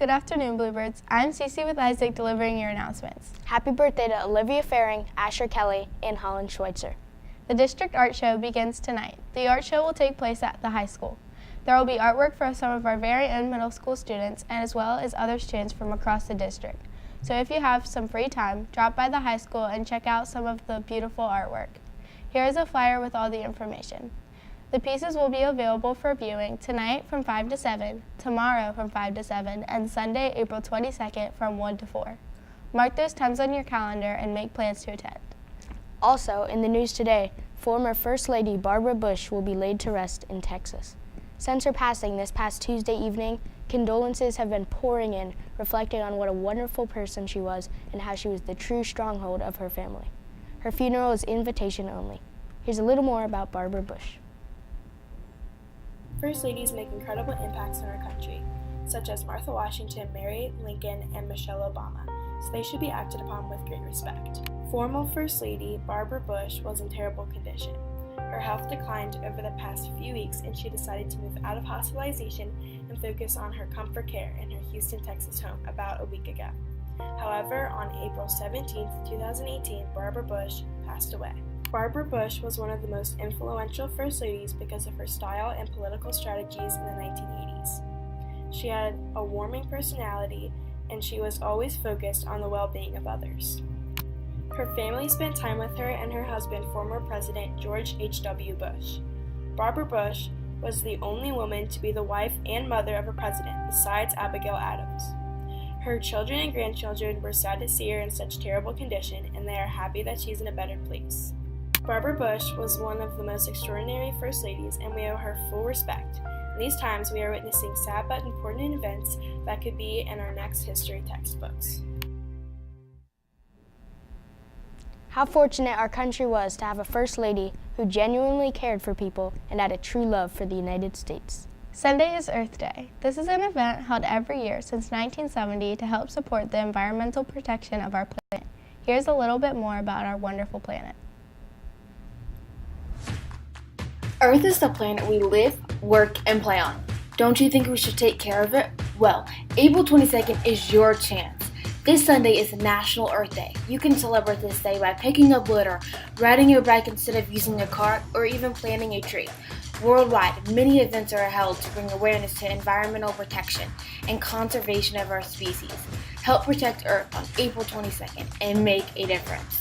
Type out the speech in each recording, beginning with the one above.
Good afternoon, Bluebirds. I'm Cece with Isaac delivering your announcements. Happy birthday to Olivia Faring, Asher Kelly, and Holland Schweitzer. The District Art Show begins tonight. The art show will take place at the high school. There will be artwork for some of our very own middle school students and as well as other students from across the district. So if you have some free time, drop by the high school and check out some of the beautiful artwork. Here is a flyer with all the information. The pieces will be available for viewing tonight from 5 to 7, tomorrow from 5 to 7, and Sunday, April 22nd from 1 to 4. Mark those times on your calendar and make plans to attend. Also, in the news today, former First Lady Barbara Bush will be laid to rest in Texas. Since her passing this past Tuesday evening, condolences have been pouring in, reflecting on what a wonderful person she was and how she was the true stronghold of her family. Her funeral is invitation only. Here's a little more about Barbara Bush. First ladies make incredible impacts in our country, such as Martha Washington, Mary Lincoln, and Michelle Obama, so they should be acted upon with great respect. Former First Lady Barbara Bush was in terrible condition. Her health declined over the past few weeks, and she decided to move out of hospitalization and focus on her comfort care in her Houston, Texas home about a week ago. However, on April 17, 2018, Barbara Bush passed away. Barbara Bush was one of the most influential First Ladies because of her style and political strategies in the 1980s. She had a warming personality, and she was always focused on the well-being of others. Her family spent time with her and her husband, former President George H.W. Bush. Barbara Bush was the only woman to be the wife and mother of a president, besides Abigail Adams. Her children and grandchildren were sad to see her in such terrible condition, and they are happy that she's in a better place. Barbara Bush was one of the most extraordinary First Ladies, and we owe her full respect. In these times, we are witnessing sad but important events that could be in our next history textbooks. How fortunate our country was to have a First Lady who genuinely cared for people and had a true love for the United States. Sunday is Earth Day. This is an event held every year since 1970 to help support the environmental protection of our planet. Here's a little bit more about our wonderful planet. Earth is the planet we live, work, and play on. Don't you think we should take care of it? Well, April 22nd is your chance. This Sunday is National Earth Day. You can celebrate this day by picking up litter, riding your bike instead of using a cart, or even planting a tree. Worldwide, many events are held to bring awareness to environmental protection and conservation of our species. Help protect Earth on April 22nd and make a difference.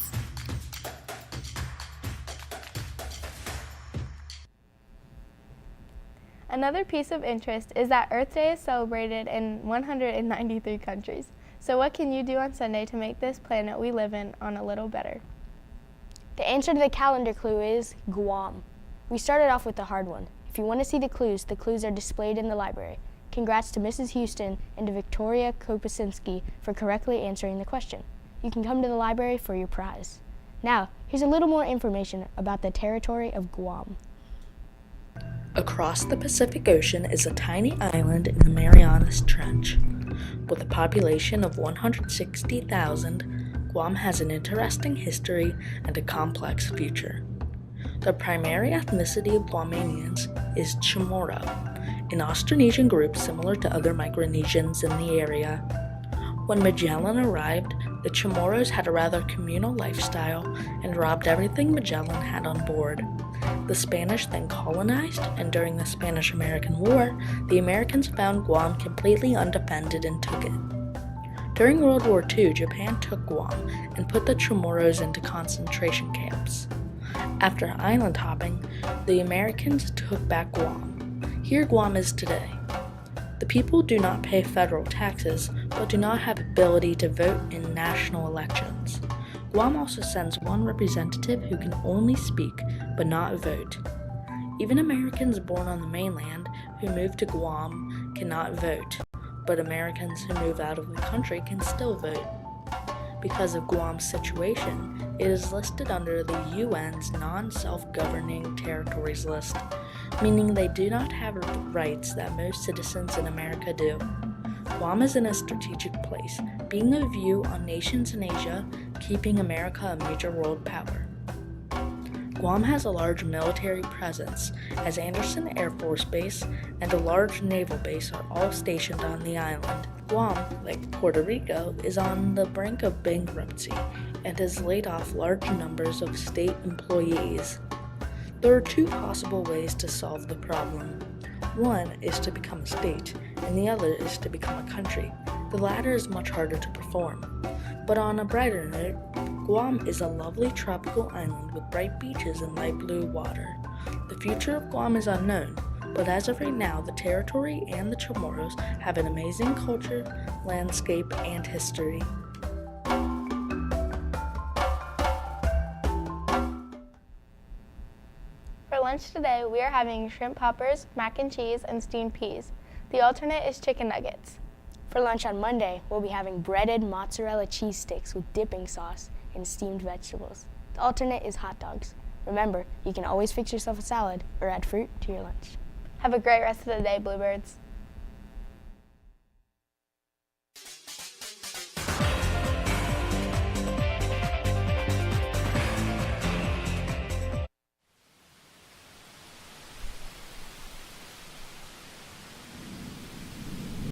Another piece of interest is that Earth Day is celebrated in 193 countries. So what can you do on Sunday to make this planet we live in on a little better? The answer to the calendar clue is Guam. We started off with the hard one. If you want to see the clues are displayed in the library. Congrats to Mrs. Houston and to Victoria Kopasinski for correctly answering the question. You can come to the library for your prize. Now, here's a little more information about the territory of Guam. Across the Pacific Ocean is a tiny island in the Marianas Trench. With a population of 160,000, Guam has an interesting history and a complex future. The primary ethnicity of Guamanians is Chamorro, an Austronesian group similar to other Micronesians in the area. When Magellan arrived, the Chamorros had a rather communal lifestyle and robbed everything Magellan had on board. The Spanish then colonized, and during the Spanish-American War, the Americans found Guam completely undefended and took it. During World War II, Japan took Guam and put the Chamorros into concentration camps. After island hopping, the Americans took back Guam. Here Guam is today. The people do not pay federal taxes, but do not have ability to vote in national elections. Guam also sends one representative who can only speak, but not vote. Even Americans born on the mainland who move to Guam cannot vote, but Americans who move out of the country can still vote. Because of Guam's situation, it is listed under the UN's non-self-governing territories list, meaning they do not have rights that most citizens in America do. Guam is in a strategic place, being a view on nations in Asia, keeping America a major world power. Guam has a large military presence, as Andersen Air Force Base and a large naval base are all stationed on the island. Guam, like Puerto Rico, is on the brink of bankruptcy and has laid off large numbers of state employees. There are two possible ways to solve the problem. One is to become a state, and the other is to become a country. The latter is much harder to perform. But on a brighter note, Guam is a lovely tropical island with bright beaches and light blue water. The future of Guam is unknown, but as of right now, the territory and the Chamorros have an amazing culture, landscape, and history. For lunch today, we are having shrimp poppers, mac and cheese, and steamed peas. The alternate is chicken nuggets. For lunch on Monday, we'll be having breaded mozzarella cheese sticks with dipping sauce and steamed vegetables. The alternate is hot dogs. Remember, you can always fix yourself a salad or add fruit to your lunch. Have a great rest of the day, Bluebirds.